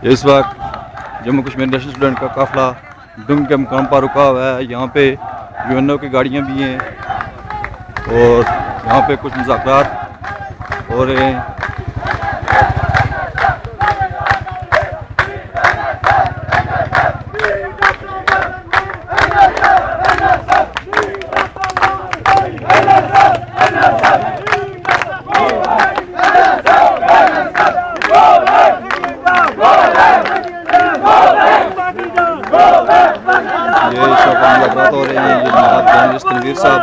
इस वक्त Jammu Kashmir national student का काफ़िला दुंग के मुकाम पर रुका हुआ है। यहाँ पे यूएनओ की गाड़ियाँ भी हैं और यहाँ पे कुछ मुज़ाकरात हो रहे हैं। ये मुलाकात हो रही है। ये जनाब जर्नलिस्ट तनवीर साहब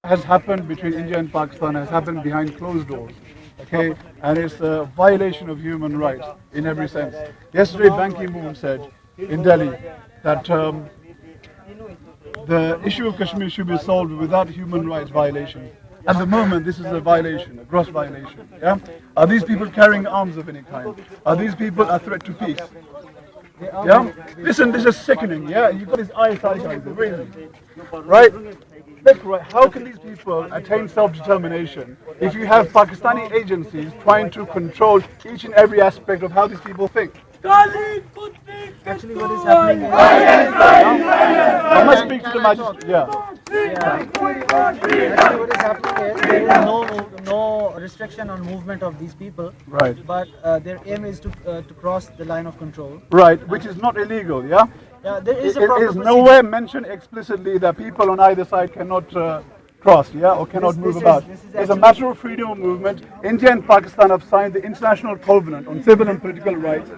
has happened between India and Pakistan has happened behind closed doors, okay, and it's a violation of human rights in every sense. Yesterday, Ban Ki-moon said in Delhi that the issue of Kashmir should be solved without human rights violations. At the moment, this is a violation, a gross violation. Yeah? Are these people carrying arms of any kind? Are these people a threat to peace? Yeah? Listen, this is sickening. Yeah, you've got these ISIS, really, right? Look, right, how can these people attain self-determination if you have Pakistani agencies trying to control each and every aspect of how these people think? Actually, what is happening is, I must speak to the magistrate. Yeah. actually what is happening is there is no restriction on movement of these people. Right. But their aim is to cross the line of control. Right, which is not illegal, yeah? Yeah, there is It a proper is procedure. nowhere mentioned explicitly that people on either side cannot cross, yeah, or cannot This move is- about. this is It's a actually- matter of freedom of movement. India and Pakistan have signed the International Covenant on Civil and Political Rights,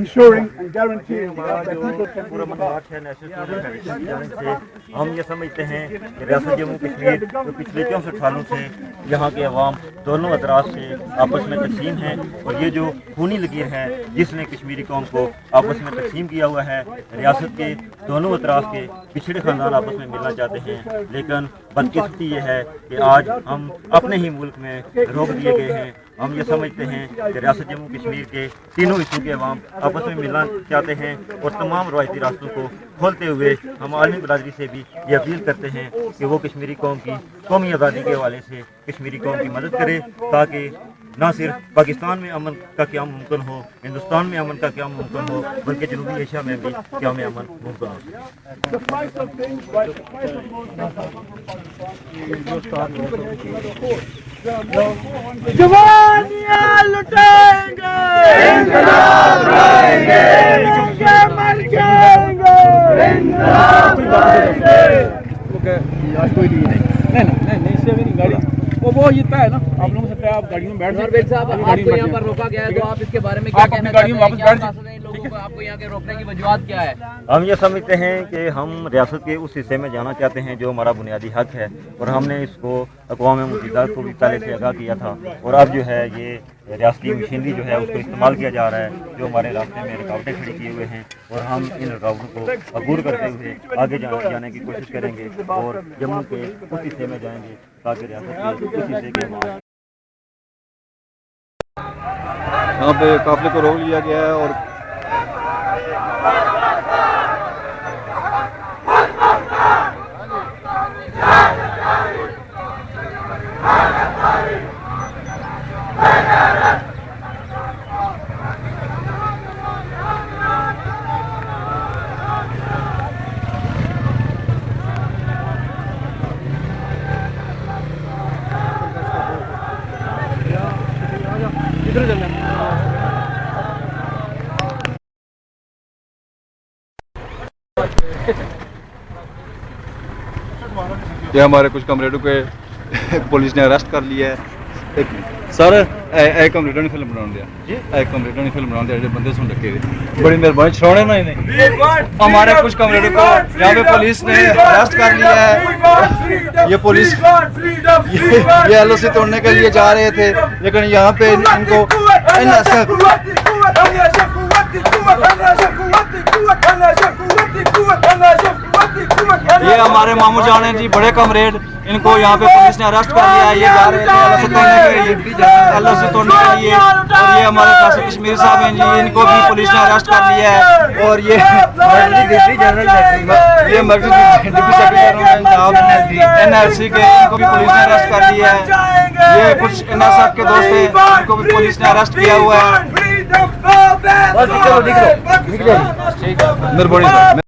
ensuring and guaranteeing that people can पूरा move about. मनवाट है national student heritage से हम ये समझते हैं कि रियासत जम्मू कश्मीर जो पिछले 64 सालों से यहाँ के अवाम दोनों अतराफ से आपस में तकसीम हैं और ये जो खूनी लकीर है जिसने कश्मीरी कौम को आपस में तकसीम किया हुआ है। रियासत के दोनों अतराफ के पिछड़े खानदान आपस में मिलना चाहते हैं, लेकिन बदकिस्मती ये है कि आज हम अपने ही मुल्क में रोक दिए गए हैं। हम ये समझते हैं कि रियासत जम्मू कश्मीर के तीनों हिस्सों के अवाम आपस में मिलना चाहते हैं और तमाम रवायती रास्तों को खोलते हुए हम आलमी बरादरी से भी ये अपील करते हैं कि वो कश्मीरी कौम की कौमी आज़ादी के हवाले से कश्मीरी कौम की मदद करे, ताकि ना सिर्फ पाकिस्तान में अमन का क़याम मुमकिन हो, हिंदुस्तान में अमन का क़याम मुमकिन हो, बल्कि जनूबी एशिया में भी क़याम अमन मुमकिन हो। The price of things, right? The price of जवानियां लुटाएंगे, इंकलाब लाएंगे, भूखे मर जाएंगे, इंकलाब लाएंगे। नहीं इससे भी नहीं गाड़ी वो ये तय है ना, आप लोगों से तय, आप गाड़ी में बैठ नरवेद साहब, आपको यहाँ पर रोका गया है, तो आप इसके बारे में क्या आप अपनी कहना गाड़ी में चाहते हैं? वापस क्या बैठ शासन है इन लोगों को आपको यहाँ के रोकने की वजूहत क्या है? हम ये समझते हैं कि हम रियासत के उस हिस्से में जाना चाहते हैं जो हमारा बुनियादी हक है और हमने इसको अक़वाम मुत्तहिदा को भी पहले से आगाह किया था और अब जो है ये रियासती मशीनरी जो है उसको इस्तेमाल किया जा रहा है जो हमारे रास्ते में रुकावटें खड़ी किए हुए हैं और हम इन रुकावटों को अबूर करते हुए आगे जाने की कोशिश करेंगे और जम्मू के उस हिस्से में जाएंगे ताकि रियासत के उस हिस्से के अवाम यहाँ पे काफिले को रोक लिया गया है और ये हमारे कुछ कमरेडों के पुलिस ने अरेस्ट कर लिया है। सर ए कमरेडों ने फिल्म बना दिया जी, ए कमरेडों ने फिल्म बना दिया, जो बंदे सुन रखे थे, बड़ी मेहरबानी छोड़े ना इन्हें। हमारे कुछ कमरेडों को यहाँ पे पुलिस ने अरेस्ट कर लिया है। ये पुलिस ये एलओसी तोड़ने के लिए जा रहे थे, लेकिन यहाँ पे इनको ये हमारे मामू जान हैं जी, बड़े कमरेड, इनको यहाँ पे पुलिस ने अरेस्ट कर लिया है। ये जा रहे थे एलओसी तोड़ने के लिए और ये हमारे कासिम कश्मीर साहब हैं जी, इनको भी पुलिस ने अरेस्ट कर लिया है। और ये डिप्टी सेक्रेटरी एनआरसी के, इनको भी पुलिस ने अरेस्ट कर लिया है। ये कुछ एनआरसी के दोस्त हैं, इनको भी पुलिस ने अरेस्ट किया हुआ है। मेहरबानी सर।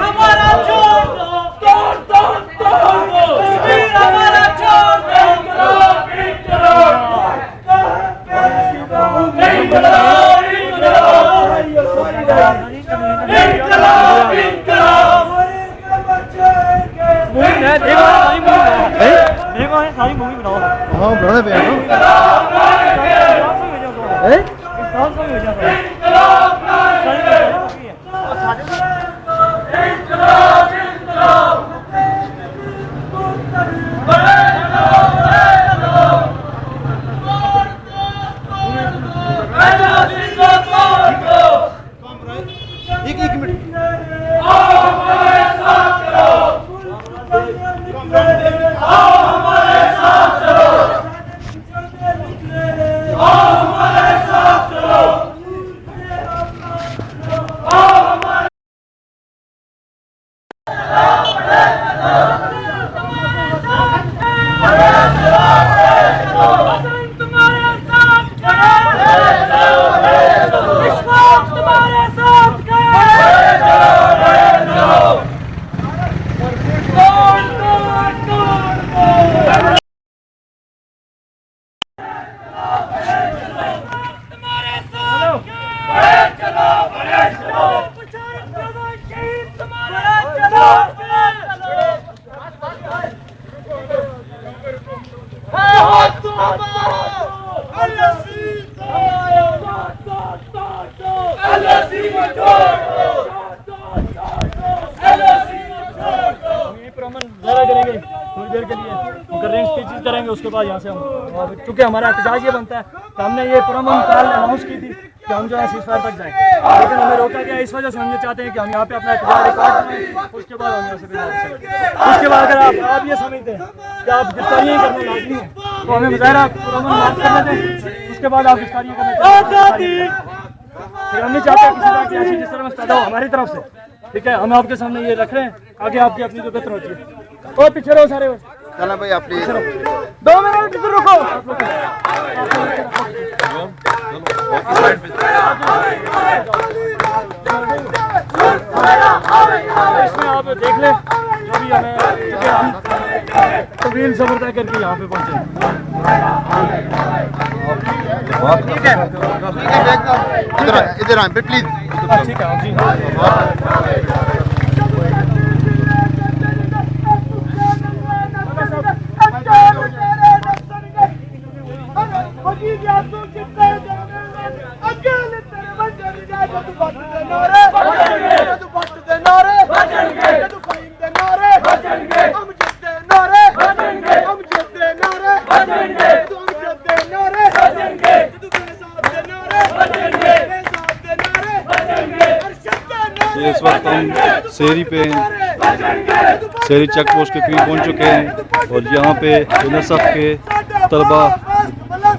हमारा मूवी है, देखो सारी मूवी बनाओ, देखो है सारी मूवी बनाओ। हाँ बनाने पे है करेंगे। उसके बाद यहाँ से हम, क्योंकि हमारा एहतजाज ये बनता है कि हमने ये पुरअमन कॉल अनाउंस की थी कि हम जो है सीज़फायर तक जाएं, लेकिन हमें रोका गया। इस वजह से हम ये चाहते हैं कि हम यहाँ पे अपना एहतजाज रिकॉर्ड करें, उसके बाद हम यहाँ से उसके बाद अगर आप ये समझते हैं कि आप गिरफ्तारियाँ करना लाजमी है तो हमें मुजाहरा पुरअमन माफ करना दें, उसके बाद आप गिरफ्तारियाँ करना चाहिए। फिर हम नहीं चाहते किसी तरह की ऐसी डिस्टर्बेंस पैदा हो हमारी तरफ से, ठीक है। हम आपके सामने ये रख रहे हैं, आगे आपकी अपनी जो बेहतर होती है। और पीछे रहो सारे, चला भाई आप प्लीज 2 मिनट इधर रुको। इसमें आप देख लें जो भी हमें, हम तवील सफर तय करके यहाँ पे पहुँचे। ठीक है इधर आए प्लीज। ठीक है जी। इस वक्त हम शेरी पे हैं, शेरी चेक पोस्ट के करीब पहुंच चुके हैं और यहाँ पे नसफ के तलबा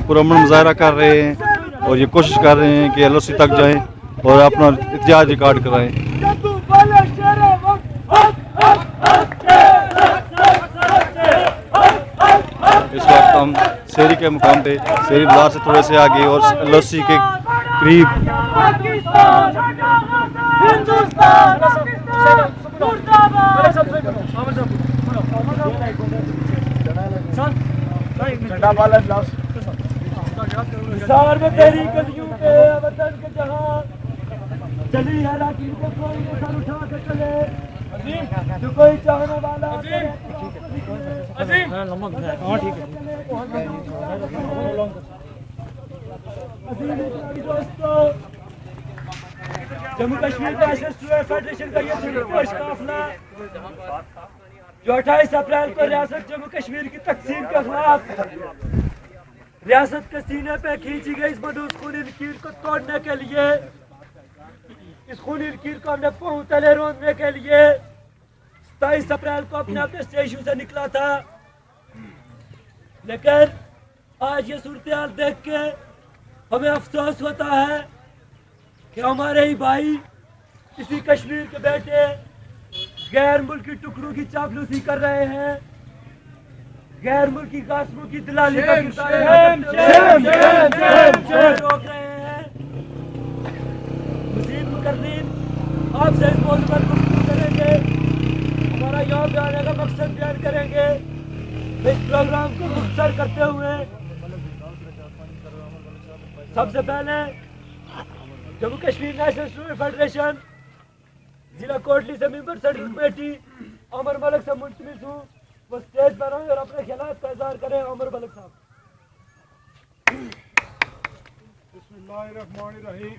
पुरअमन मुजाहरा कर रहे हैं और ये कोशिश कर रहे हैं कि LOC तक जाएं और अपना एहतजाज रिकॉर्ड कराएं। इस वक्त हम शेरी के मुकाम पे, शेरी बाजार से थोड़े से आगे और LOC के करीब तेरी गलियों पे वतन के जहां चली है राखी को कोई सर उठा के चले, जो कोई चाहने वाला Jammu Kashmir national student federation का ये संघर्ष काफिला जो 28 अप्रैल को रियासत जम्मू कश्मीर की तकसीम के खिलाफ रियासत के सीने पे खींची गई इस मधुर खूनी लकीर को तोड़ने के लिए, इस खूनी लकीर को हमने पूर्ण तले रोकने के लिए 27 अप्रैल को अपने अपने स्टेशन से निकला था। लेकिन आज ये सूरत देख के हमें अफसोस होता है कि हमारे ही भाई इसी कश्मीर के बेटे गैर मुल्की टुकड़ों की चापलूसी कर रहे हैं, गैर मुल्की कासमों की दलाली का रोक रहे हैं। मज़ीद मुकर्रीन आपसे इस मौजू पर गुफ्तगू करेंगे, हमारा यहाँ पे आने का मकसद बयान करेंगे। इस प्रोग्राम को मुख्तसर करते हुए सबसे पहले Jammu Kashmir national student federation जिला कोटली से मेंबर सेंट्रल कमेटी अमर मलिक से मुंतमिस हूँ, वो स्टेज पर आए और अपने ख्यालात का इज़हार करें। अमर मलिक साहब। बिस्मिल्लाहिर्रहमानिर्रहीम।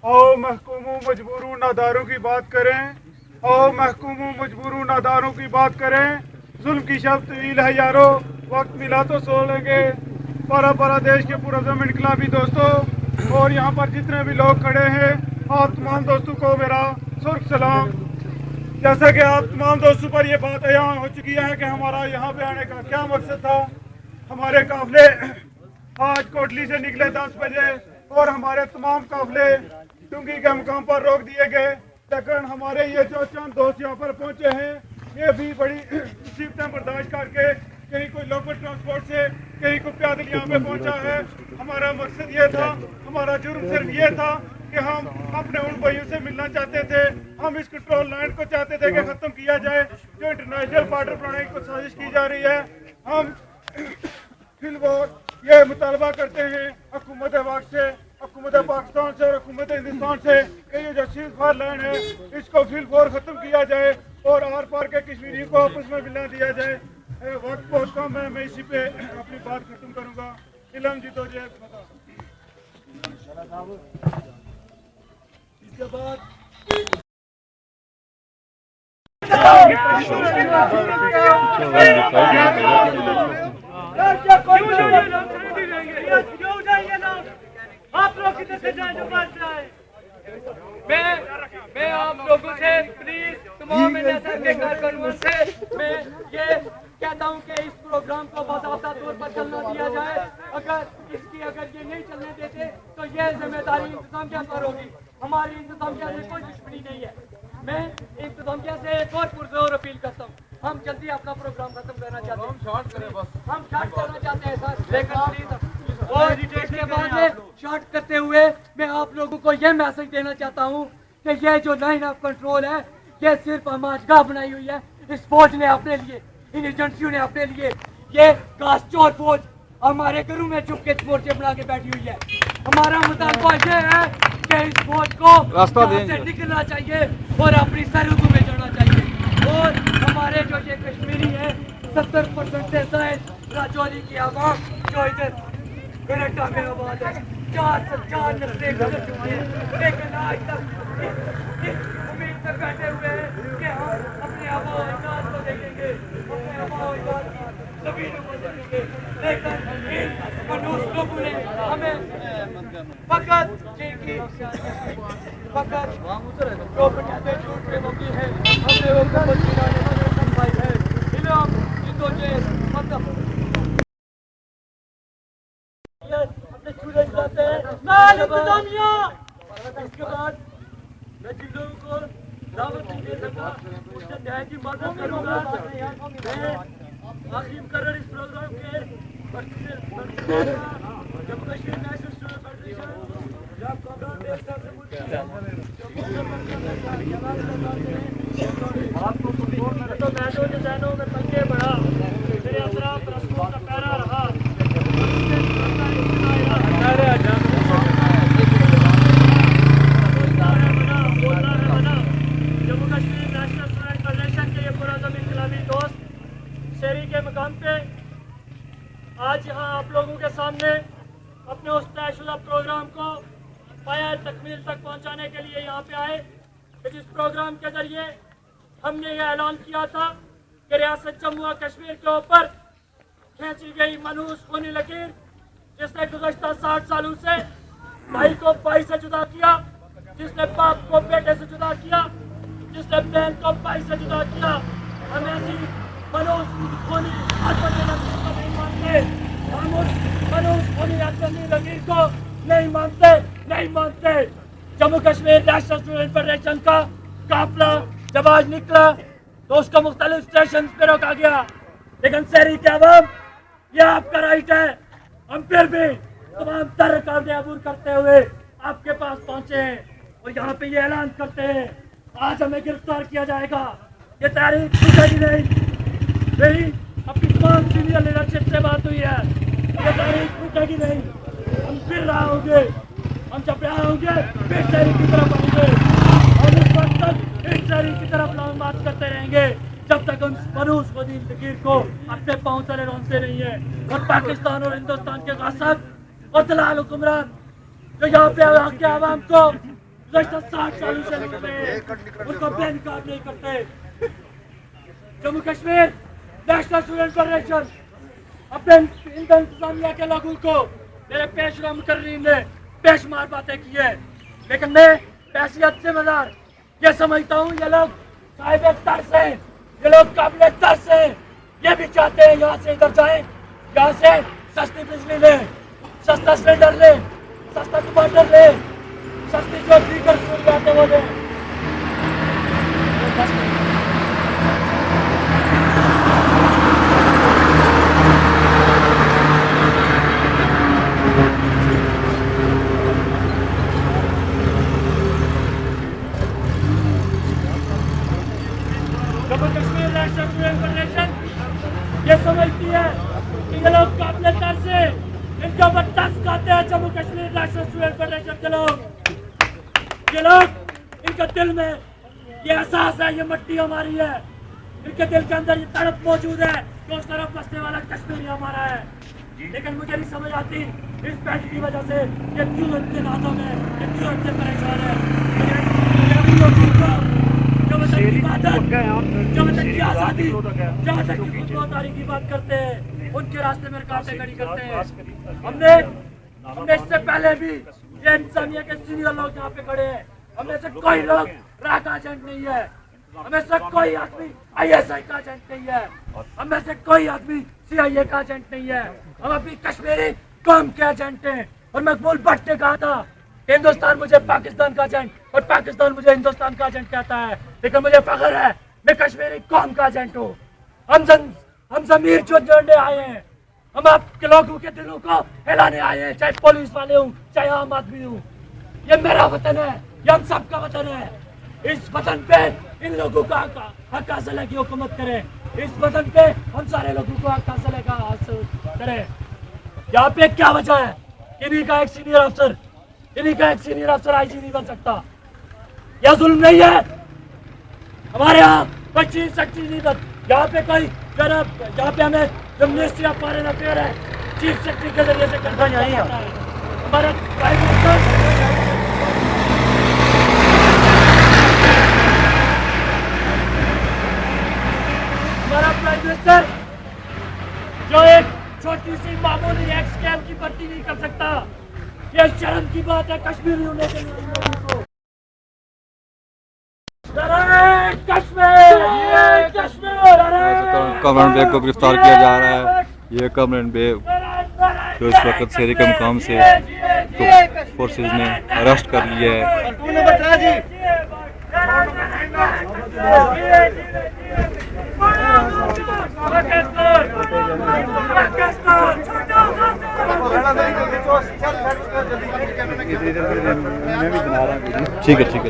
आओ महकूमों मजबूरों नादारों की बात करें, आओ महकूमों मजबूरों नादारों की बात करें। जुल्म की शब तवील है यारो, वक्त मिला तो सो लेंगे। पारा पारा देश के पुरज़म इनकलाबी दोस्तों और यहाँ पर जितने भी लोग खड़े हैं, आप तमाम दोस्तों को मेरा सुर्ख सलाम। जैसा कि आप तमाम दोस्तों पर ये बात यहाँ हो चुकी है कि हमारा यहाँ पे आने का क्या मकसद था। हमारे काफिले आज कोटली से निकले 10 बजे और हमारे तमाम काफिले डुंगी के मुकाम पर रोक दिए गए, लेकिन हमारे ये जो चंद दोस्त यहाँ पर पहुँचे हैं, ये भी बड़ी मुसीबतें बर्दाश्त करके कहीं कोई लोकल ट्रांसपोर्ट से कहीं कोई पैदल यहाँ पे पहुँचा है। हमारा मकसद ये था, हमारा जुर्म सिर्फ ये था कि हम अपने उन भाइयों से मिलना चाहते थे। हम इस कंट्रोल लाइन को चाहते थे कि ख़त्म किया जाए जो इंटरनेशनल बॉर्डर बनाने की साजिश की जा रही है। हम फिलहाल ये मुतालबा करते हैं हुकूमत वक्त से, हुकूमत पाकिस्तान से और हुकूमत हिंदुस्तान से कि ये जो सीज फायर लाइन है इसको फिलहाल ख़त्म किया जाए और आर पार के कश्मीरियों को आपस में मिलना दिया जाए। वक्त बहुत कम है, मैं इसी पे अपनी बात खत्म करूँगा। इलम जी तो जय खुदा। इसके बाद आप लोग कितने से जाए जो बात जाए। मैं आप लोगों से प्लीज तमाम के कारकुनों से मैं ये कहता हूँ कि इस प्रोग्राम को बाकायदा तौर पर चलना दिया जाए। अगर ये नहीं चलने देते तो ये जिम्मेदारी इंतजामिया पर होगी। हमारी इंतजामिया से कोई दुश्मनी नहीं है। मैं इंतजामिया से एक और पुरजोर अपील करता हूँ, हम जल्दी अपना प्रोग्राम खत्म करना चाहते हैं। हम शॉर्ट करना चाहते हैं सर। और इसके बाद में शॉर्ट करते हुए मैं आप लोगों को ये मैसेज देना चाहता हूँ कि ये जो लाइन ऑफ कंट्रोल है ये सिर्फ हमारा बनाई हुई है। इस फौज ने अपने लिए, इन एजेंसियों ने अपने लिए ये घासचोर फौज हमारे घरों में चुप के मोर्चे बना के बैठी हुई है। हमारा मुतालबा ये है कि इस फौज को रास्ता से निकलना चाहिए और अपनी सरहदों में जाना चाहिए। और हमारे जो ये कश्मीरी है 70% से ज्यादा राजौरी की आवाम जो इधर कनाडा में आबाद है, 4 नस्लें गुजर चुकी हैं, लेकिन आज तक इस उम्मीद से बैठे हुए हैं कि हम अपने आबा अजदाद को देखेंगे, अपने आबा अजदाद की ज़मीनों को देखेंगे। लेकिन इन मनहूस लोगों ने हमें फकत जो बुनियादी झूठ पे मबनी है, हमने वो गलत गिराने में समझाई है। इल्म इंदोजे मतलब अपने चूल्हे जलाते हैं। इसके बाद मैं जिन लोगों को दावत नहीं दे सका उससे न्याय की मदद करूँगा। मैं आखिरी मुकर्रर इस प्रोग्राम के Jammu Kashmir national student federation तो मैचों के जहनों में तंगे बढ़ा, मेरे अतराफ रस्मों का पैरा रहा। Jammu Kashmir national student federation के ये पुरज़म इनकलाबी दोस्त शहरी के मकाम पे आज यहाँ आप लोगों के सामने अपने उस तयशुदा प्रोग्राम को पाया तकमील तक पहुँचाने के लिए यहाँ पे आए। जिस प्रोग्राम के जरिए हमने ये ऐलान किया था कि रियासत जम्मू और कश्मीर के ऊपर खींची गई मनहूस खूनी लकीर जिसने गुज़श्ता 60 सालों से भाई को भाई से जुदा किया, जिसने बाप को बेटे से जुदा किया, जिसने बहन को भाई से जुदा किया, हम ऐसी मनहूस खूनी को नहीं मानते। हम उस मनहूस खूनी लकीर को नहीं मानते। Jammu Kashmir national student federation का काफिला जब आज निकला तो उसको मुख्तलिफ स्टेशन पे रोका गया, लेकिन शहरी के अवाम यह आपका राइट है। हम फिर भी तमाम तरह का अबूर करते हुए आपके पास पहुंचे हैं और यहाँ पे ये ऐलान करते हैं आज हमें गिरफ्तार किया जाएगा। ये तारीख छूटेगी नहीं। मेरी अपनी तमाम सीनियर लीडरशिप से बात हुई है, ये तारीख छूटेगी नहीं। हम फिर रहा होंगे, हम जब रहा होंगे फिर शहरी की तरफ आएंगे और इस वक्त तक मिलिट्री की तरफ मार्च करते रहेंगे जब तक हम मरूज खुदीन लकीर को अपने पांव तले रौंदते नहीं है। और पाकिस्तान और हिंदुस्तान के गासब और दलाल हुक्मरान जो यहाँ पे के आवाम को गुज़श्ता 60 सालों से लूट रहे हैं उनको बेनकाब नहीं करते। Jammu Kashmir national student federation अपने इंतजामिया के लोगों को मेरे पेशवा मुकर्रीन ने बेशुमार बातें की है, लेकिन मैं हैसियत जिम्मेदार ये समझता हूँ ये लोग साहिब तर्स हैं, ये लोग काबिल तर्स हैं। ये भी चाहते हैं यहाँ से इधर जाएं, यहाँ से सस्ती बिजली लें, सस्ता सिलेंडर लें, सस्ता टमाटर लें, सस्ती जो दीगर सहूलियातें वो लें। Jammu Kashmir national student federation ये समझती है कि ये लोग काबिल तर्स हैं, इनके ऊपर तर्स खाते हैं Jammu Kashmir national student federation के लोग। ये लोग इनके दिल में ये एहसास है ये मट्टी हमारी है, इनके दिल के अंदर ये तड़प मौजूद है कि उस तरफ बसने वाला कश्मीर हमारा है। लेकिन मुझे नहीं समझ आती इस पैंट की वजह से ये क्यों इतने नादों में, ये क्यों इतने परेशान है। जो तक की आजादी, जहाँ तक की खुदमुख्तारी की बात करते हैं उनके रास्ते में रुकावटें खड़ी करते हैं। हमने इससे पहले भी ये इंसानियत के सीनियर लोग यहाँ पे खड़े हैं, हमने से कोई लोग राक एजेंट नहीं है, हमें से कोई आदमी ISI का एजेंट नहीं है, हमें से कोई आदमी CIA का एजेंट नहीं है। हम अपनी कश्मीरी कौम के एजेंट हैं। और मकबूल भट्ट ने कहा था हिंदुस्तान मुझे पाकिस्तान का एजेंट और पाकिस्तान मुझे हिंदुस्तान का एजेंट कहता है, लेकिन मुझे फख्र है मैं कश्मीरी कौम का एजेंट हूँ। हम जमीर जो जोड़ने आए हैं, हम आपके लोगों के दिलों को हिलाने आए हैं, चाहे पुलिस वाले हूँ चाहे आम आदमी हूँ। ये मेरा वतन है, ये हम सबका वतन है। इस वतन पे इन लोगों का हक हासिल है कि हुकूमत करे, इस वतन पे हम सारे लोगों को हक हासिल है हासिल करे। यहाँ पे क्या वजह है इन्हीं का एक सीनियर अफसर IG नहीं बन सकता? यह जुल्म नहीं है? हमारे यहाँ कोई चीज सच्ची नहीं बन, यहाँ पे कोई यहाँ पे हमें जो मिनिस्ट्री ऑफ फॉरेन अफेयर है चीफ सेक्रेटरी के जरिए से करना नहीं है। हमारा प्राइम मिनिस्टर जो एक छोटी सी मामूली एक स्कैम की भर्ती नहीं कर सकता, ये शर्म की बात है कश्मीरी होने के लिए। कमरान बेग को गिरफ्तार किया जा रहा है। ये कमरान बेग जो इस वक्त शेर के मुकाम से फोर्सेज ने अरेस्ट कर लिया है। ठीक है ठीक है।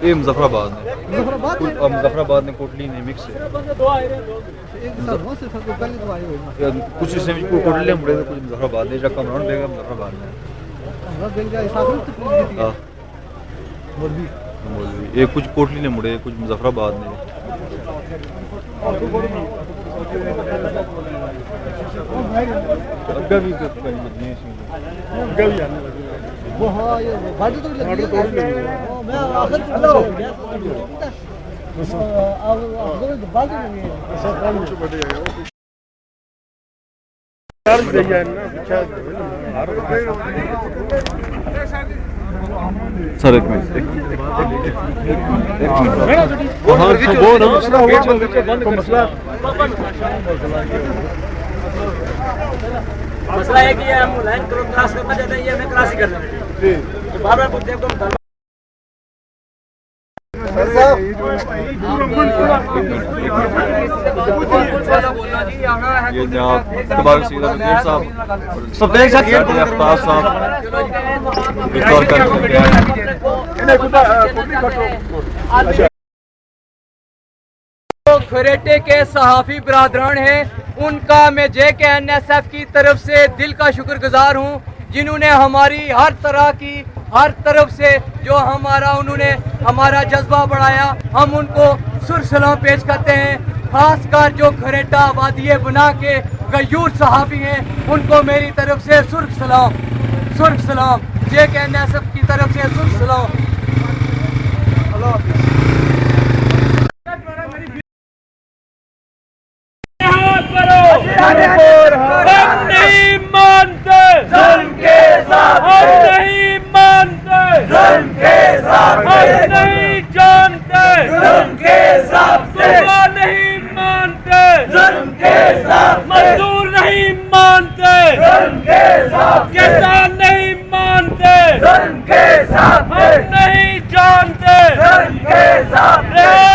ये मुजफ्फराबाद ने कोटली ने मिक्स है कुछ इसने कोटली मुड़े कुछ मुजफ्फराबाद ने जब कमरान बेग मुजफ्फराबाद ने ये कुछ कोटली ने मुड़े कुछ मुजफ्फराबाद ने सर एक मिनट मसला है कि हम लाइन क्रॉस करना चाहते हैं, ये हमें क्रॉस ही करना है। तो बार बार पूछते हैं तो ये जनाब तबारक सीधा वज़ीर साहब सब देख सकते हैं अफ्ताब साहब इफ्तार करके खरेटे के सहाफ़ी बरादरान हैं, उनका मैं JKNSF की तरफ से दिल का शुक्रगुजार हूँ, जिन्होंने हमारी हर तरफ से जो उन्होंने हमारा जज्बा बढ़ाया। हम उनको सुर सलाम पेश करते हैं। खासकर जो खरेटा वादिये बना के गयूर सहाफ़ी हैं, उनको मेरी तरफ से सुर सलाम JKNSF की तरफ से सुर सलाम। हम नहीं मानते जुल्म के साथ, हम नहीं मानते जुल्म के साथ, हम नहीं जानते जुल्म के साथ, सुबह नहीं मानते जुल्म के साथ, मजदूर नहीं मानते जुल्म के साथ, किसान नहीं मानते जुल्म के साथ, हम नहीं जानते जुल्म के साथ। रहा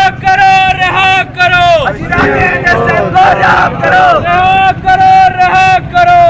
करो, रहा करो, रहा करो।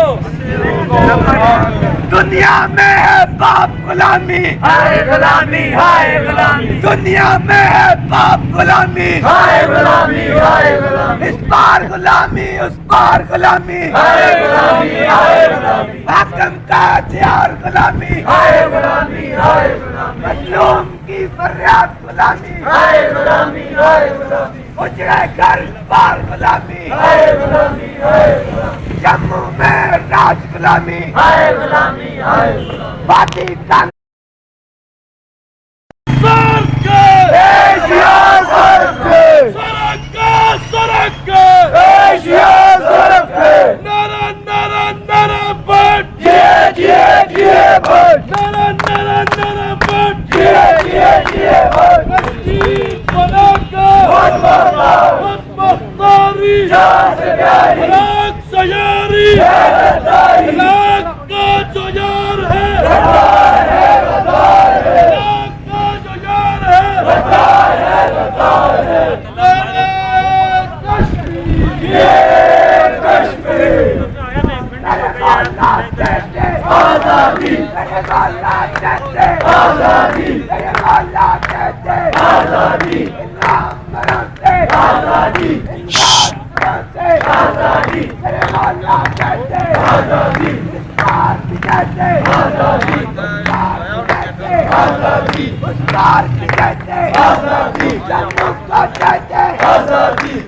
दुनिया में है बाप गुलामी, हाय गुलामी, हाय गुलामी। दुनिया में है बाप गुलामी, हाय गुलामी, हाय गुलामी। इस पार गुलामी, उस पार गुलामी, हाय गुलामी, हाय गुलामी। हाकिम का हथियार गुलामी, हाय गुलामी, हाय गुलामी। मजलूम की फरियाद गुलामी, हाय गुलामी, हाय गुलामी। उजड़े घर पार गुलामी, हाय गुलामी, हाय गुलामी। जम्मू में राज गुलामी, हाय गुलामी, हाय गुलामी। बाती का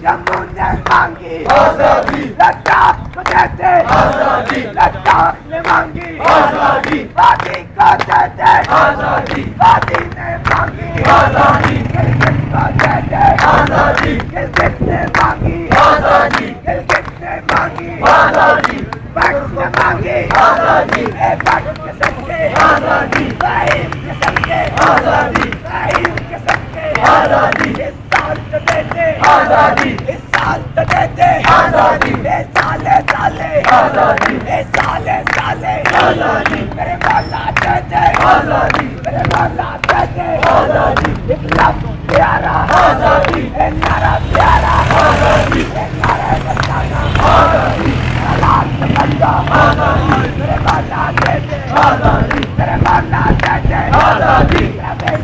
जम्मू ने मांगी आजादी, लद्दाख को देते आजादी, लद्दाख ने मांगी आजादी। वादी को देते आजादी, वादी ने मांगी आजादी। गिलगित को देते आजादी, गिलगित ने मांगी आजादी, गिलगित ने मांगी आजादी। बट ने मांगी आजादी, बट के सच्चे आजादी, वाहिद के सच्चे आजादी, वाहिद के सच्चे आजादी। इस साल तो देते आजादी, इस साल तो देते आजादी, इस साले साले आजादी, इस साले साले आजादी। मेरे मौला देते आजादी, मेरे मौला देते आजादी। एक लफ्ज़ प्यारा आजादी, एक नारा प्यारा आजादी, एक नारा बताना आजादी। लाल बंदा आजादी, मेरे मौला देते आजादी, मेरे मौला देते आजादी।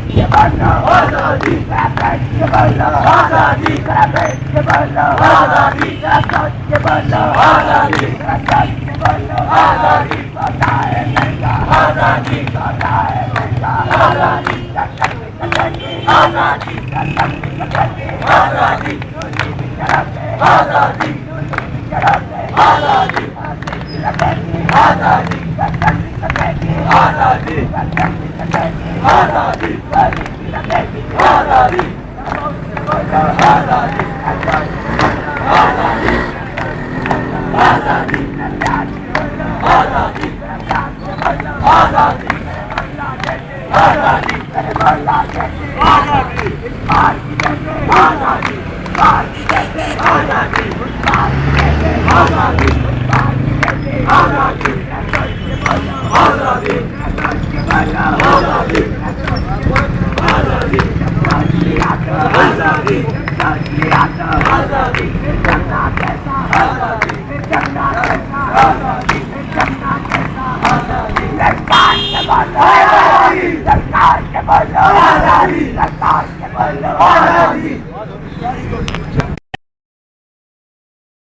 के बनना आजादी, के बनना आजादी, के बनना आजादी, के बनना आजादी, के बनना आजादी। बताए लंगा आजादी, बताए लंगा आजादी, आजादी, आजादी, आजादी। तरफ से आजादी, फांसी की लपेट में आजादी, गर्दन की लपेट में आजादी, गर्दन की लपेट में आजादी, गली की लपेट में आजादी, आजादी, आजादी, आजादी, आजादी, आजादी, आजादी, आजादी, आजादी, सरकार के बोलो आजादी, सरकार के बोलो आजादी।